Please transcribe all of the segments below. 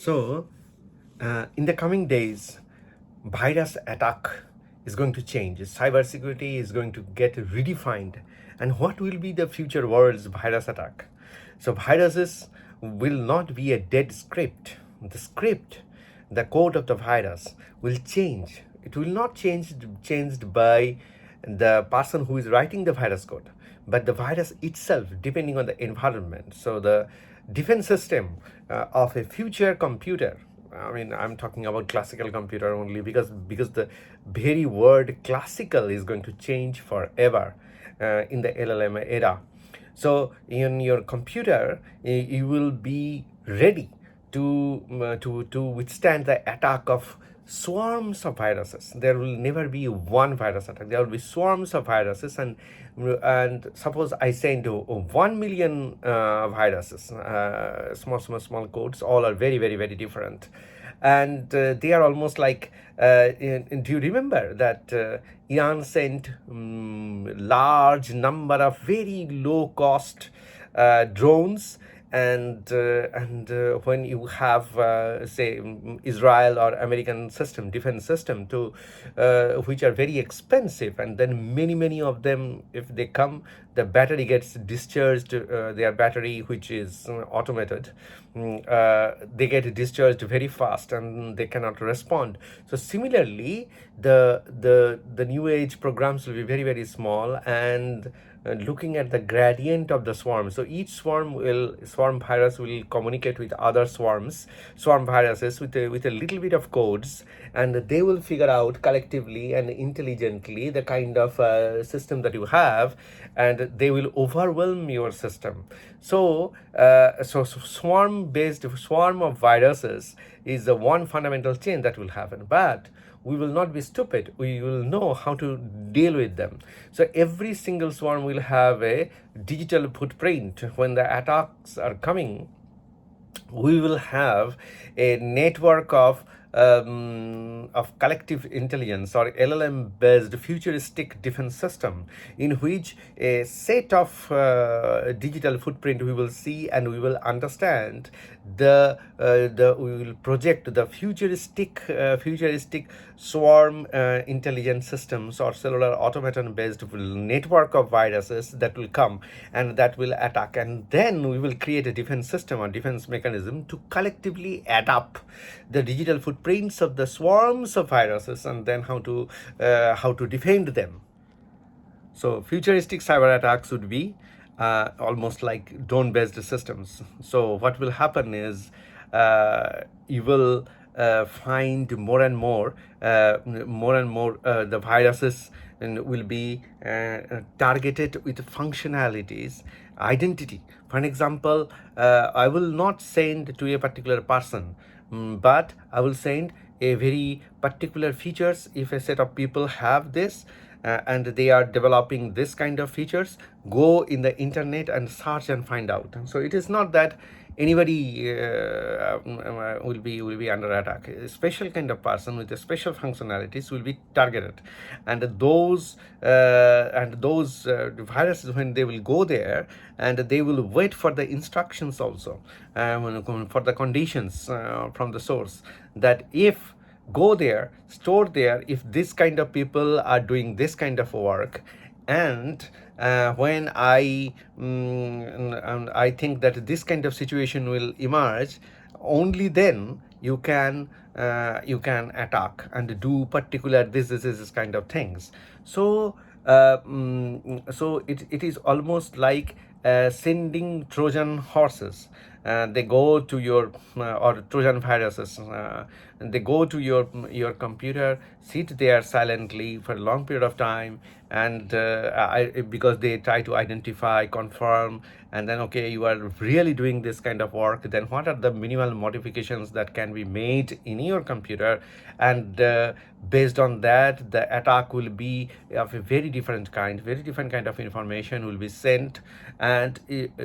So, in the coming days, virus attack is going to change. Cybersecurity is going to get redefined. And what will be the future world's virus attack? So, viruses will not be a dead script. The code of the virus will change. It will not changed by the person who is writing the virus code, but the virus itself, depending on the environment. So the defense system of a future computer, I mean, I'm talking about classical computer only because the very word classical is going to change forever in the LLM era. So in your computer, you will be ready to withstand the attack of swarms of viruses. There will never be one virus attack. There will be swarms of viruses, and suppose I send 1 million viruses, small codes. All are very different, and they are almost like. Do you remember that Iran sent large number of very low cost drones, and when you have say Israel or American system, defense system, to which are very expensive, and then many of them, if they come, the battery gets discharged, their battery, which is automated, they get discharged very fast and they cannot respond. So similarly, the new age programs will be very small, and looking at the gradient of the swarm. So each swarm virus will communicate with other swarm viruses with a little bit of codes, and they will figure out collectively and intelligently the kind of system that you have, and they will overwhelm your system. So swarm of viruses is the one fundamental change that will happen, but we will not be stupid. We will know how to deal with them. So every single swarm will have a digital footprint. When the attacks are coming, we will have a network of collective intelligence or LLM-based futuristic defense system, in which a set of digital footprint we will see, and we will understand we will project the futuristic swarm intelligence systems or cellular automaton-based network of viruses that will come and that will attack, and then we will create a defense system or defense mechanism to collectively adapt the digital footprints of the swarms of viruses, and then how to defend them. So futuristic cyber attacks would be almost like drone-based systems. So what will happen is you will find more and more the viruses will be targeted with functionalities, identity. For an example, I will not send to a particular person, but I will send a very particular features. If a set of people have this, and they are developing this kind of features, go in the internet and search and find out. So it is not that anybody will be under attack. A special kind of person with a special functionalities will be targeted, and those viruses, when they will go there, and they will wait for the instructions also, for the conditions from the source, that if go there, store there, if this kind of people are doing this kind of work, and when I think that this kind of situation will emerge, only then you can attack and do particular this kind of things. So it is almost like sending Trojan horses. They go to your or Trojan viruses. They go to your computer, sit there silently for a long period of time, and because they try to identify, confirm, and then, okay, you are really doing this kind of work, then what are the minimal modifications that can be made in your computer, and based on that, the attack will be of a very different kind of information will be sent, and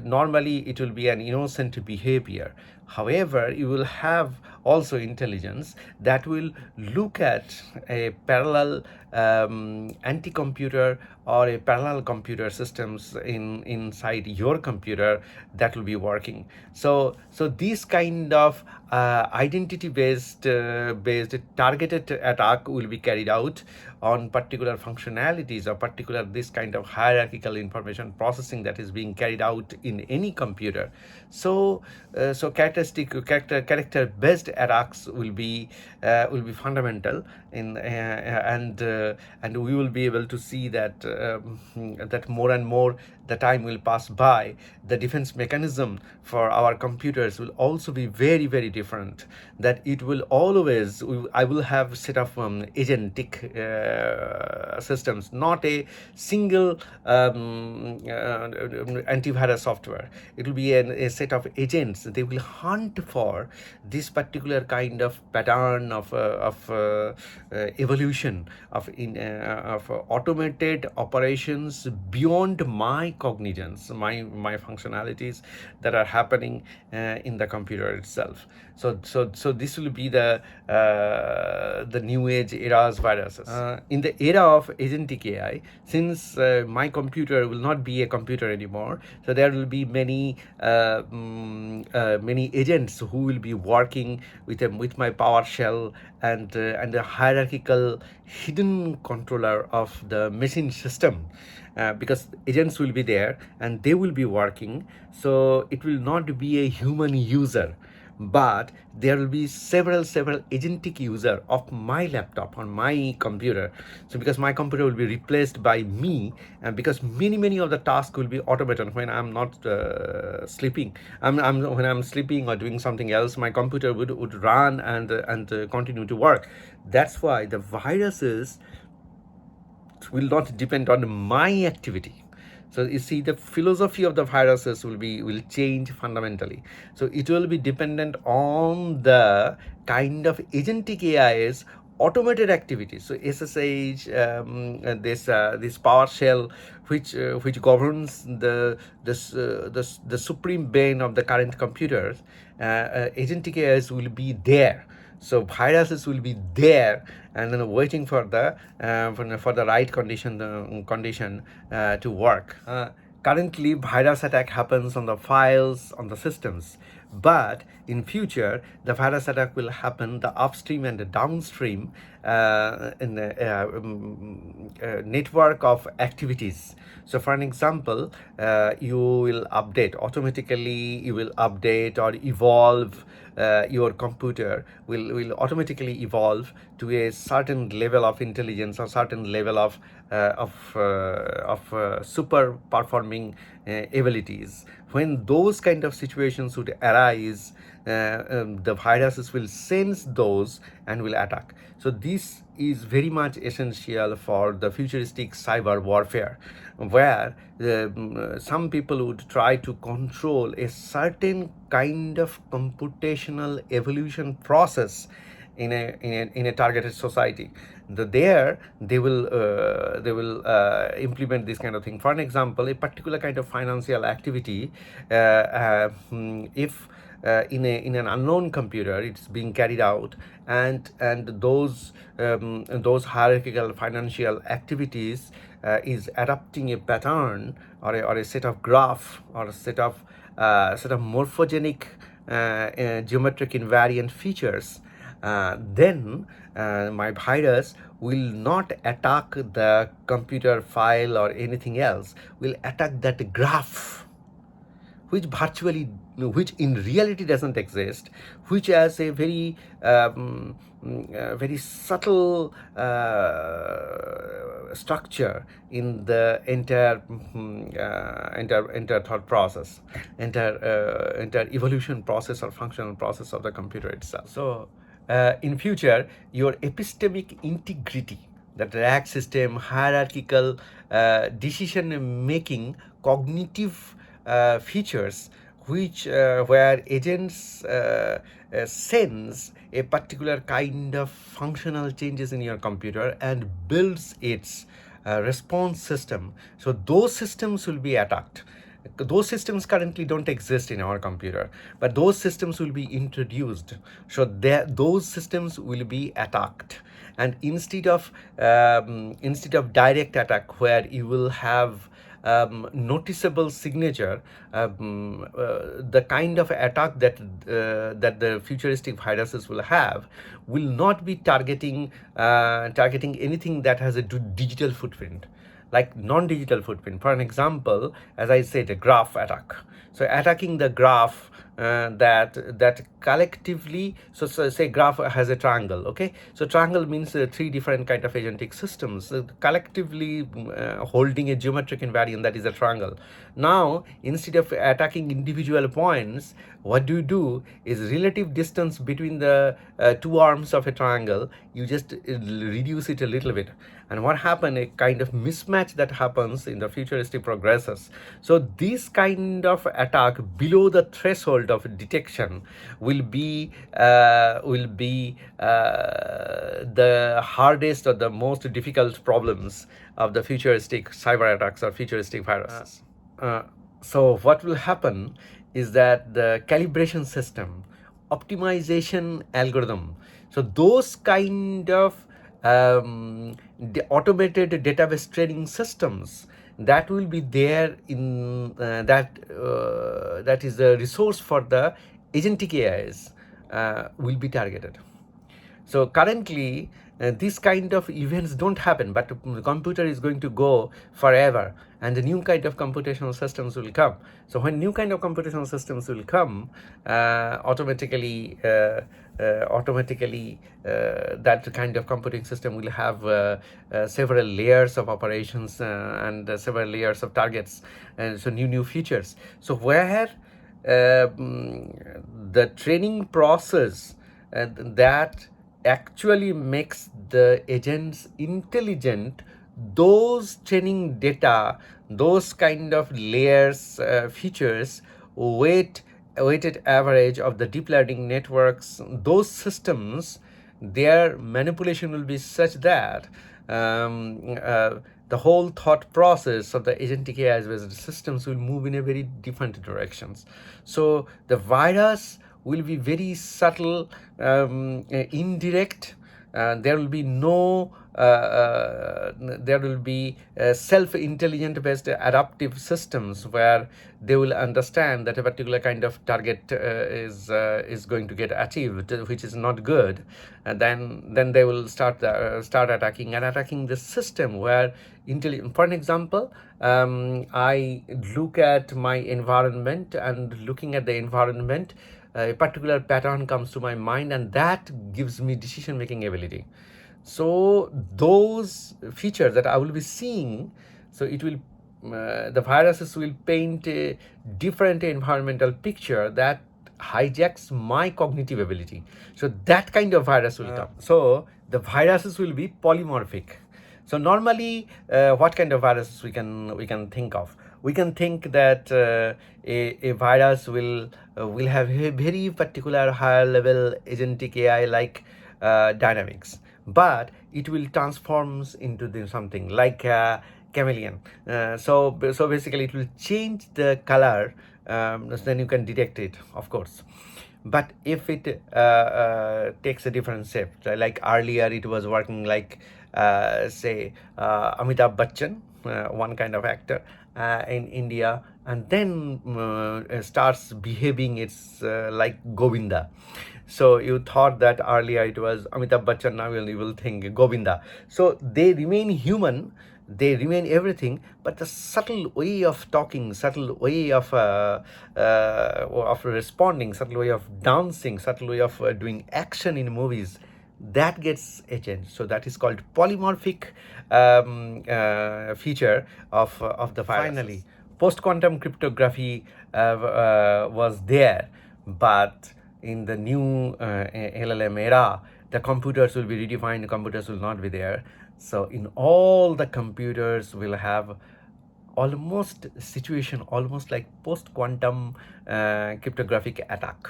normally it will be an innocent behavior. However, you will have also intelligence that will look at a parallel anti-computer or a parallel computer systems inside your computer that will be working. So this kind of identity based targeted attack will be carried out on particular functionalities or particular this kind of hierarchical information processing that is being carried out in any computer. So character based attacks will be fundamental in and we will be able to see that that more and more the time will pass by, the defense mechanism for our computers will also be very very different. That it will always, I will have set of agentic systems, not a single antivirus software. It will be a set of agents. They will hunt for this particular kind of pattern of evolution of automated operations beyond my cognizance, my functionalities that are happening in the computer itself. So this will be the new age era's viruses. In the era of agentic AI, since my computer will not be a computer anymore, so there will be many agents who will be working with my PowerShell and the hierarchical hidden controller of the machine system, because agents will be there and they will be working. So it will not be a human user, but there will be several agentic user of my laptop on my computer. So because my computer will be replaced by me, and because many of the tasks will be automated when I'm not sleeping. When I'm sleeping or doing something else, my computer would run and continue to work. That's why the viruses will not depend on my activity. So you see, the philosophy of the viruses will change fundamentally. So it will be dependent on the kind of agentic AI's automated activities. So SSH, this PowerShell, which governs the supreme brain of the current computers, agentic AIs will be there. So viruses will be there and then waiting for the right condition to work. Currently, virus attack happens on the files, on the systems, but in future, the virus attack will happen the upstream and the downstream in the network of activities. So for an example, you will update automatically, you will update or evolve, your computer will automatically evolve to a certain level of intelligence or certain level of super performing abilities. When those kind of situations would arise, the viruses will sense those and will attack. So this is very much essential for the futuristic cyber warfare, where some people would try to control a certain kind of computational evolution process in a targeted society. There they will implement this kind of thing. For an example, a particular kind of financial activity, if in an unknown computer it's being carried out, and those hierarchical financial activities is adopting a pattern or a set of graph or a set of morphogenic geometric invariant features, then my virus will not attack the computer file or anything else, will attack that graph, which in reality doesn't exist, which has a very very subtle structure in the entire thought process, entire evolution process or functional process of the computer itself. So in future, your epistemic integrity, that rack system, hierarchical decision making, cognitive features, which where agents sense a particular kind of functional changes in your computer and builds its response system. So those systems will be attacked. Those systems currently don't exist in our computer, but those systems will be introduced. So those systems will be attacked, and instead of direct attack where you will have noticeable signature, the kind of attack that the futuristic viruses will have will not be targeting anything that has a digital footprint, like non-digital footprint. For an example, as I said, a graph attack. So attacking the graph that collectively, so say graph has a triangle, okay? So triangle means three different kind of agentic systems collectively holding a geometric invariant that is a triangle. Now, instead of attacking individual points, what do is relative distance between the two arms of a triangle, you just reduce it a little bit. And what happened, a kind of mismatch that happens in the futuristic progresses. So this kind of attack below the threshold of detection will be the hardest or the most difficult problems of the futuristic cyber attacks or futuristic viruses. So what will happen is that the calibration system, optimization algorithm, so those kind of the automated database training systems that will be there in that is the resource for the agentic AIs will be targeted. So currently, this kind of events don't happen, but the computer is going to go forever, and the new kind of computational systems will come. So when new kind of computational systems will come, automatically that kind of computing system will have several layers of operations and several layers of targets, and so new features. So where the training process that actually makes the agents intelligent, those training data, those kind of layers, features, weighted average of the deep learning networks, those systems, their manipulation will be such that the whole thought process of the agentic AI based systems will move in a very different directions. So the virus will be very subtle, indirect. There will be no there will be self-intelligent based adaptive systems where they will understand that a particular kind of target is going to get achieved, which is not good, and then they will start attacking the system where for an example, I look at my environment, and looking at the environment, a particular pattern comes to my mind, and that gives me decision making ability. So those features that I will be seeing, so it will the viruses will paint a different environmental picture that hijacks my cognitive ability. So that kind of virus will come. So the viruses will be polymorphic. So normally, what kind of viruses we can think of? We can think that a virus will have a very particular higher level agentic AI like dynamics, but it will transforms into something like chameleon. So basically, it will change the color. So then you can detect it, of course. But if it takes a different shape, like earlier it was working like say Amitabh Bachchan, one kind of actor in India, and then starts behaving it's like Govinda. So you thought that earlier it was Amitabh Bachchan, now you will think Govinda. So they remain human, they remain everything, but the subtle way of talking, subtle way of responding, subtle way of dancing, subtle way of doing action in movies, that gets a change. So that is called polymorphic feature of the virus. Finally, post-quantum cryptography was there, but in the new LLM era, the computers will be redefined, the computers will not be there. So in all the computers will have almost situation almost like post-quantum cryptographic attack.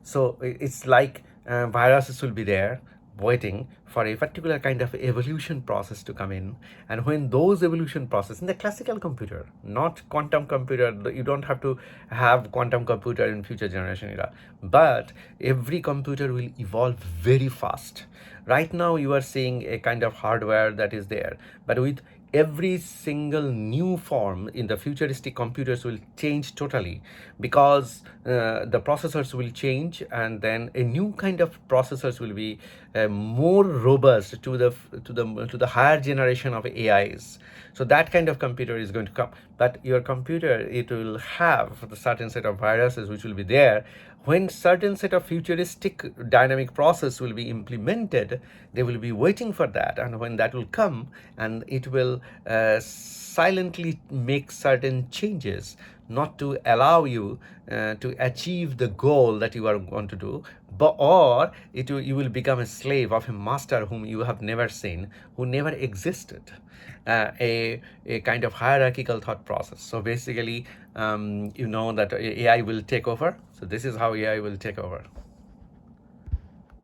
So it's like viruses will be there, waiting for a particular kind of evolution process to come in. And when those evolution process in the classical computer, not quantum computer, you don't have to have quantum computer in future generation era, but every computer will evolve very fast. Right now you are seeing a kind of hardware that is there, but with every single new form in the futuristic computers will change totally, because the processors will change, and then a new kind of processors will be more robust to the higher generation of AIs. So that kind of computer is going to come. But your computer, it will have the certain set of viruses which will be there. When certain set of futuristic dynamic process will be implemented, they will be waiting for that, and when that will come, and it will silently make certain changes, not to allow you to achieve the goal that you are going to do, but or you will become a slave of a master whom you have never seen, who never existed. A kind of hierarchical thought process. So basically, you know that AI will take over. So this is how AI will take over.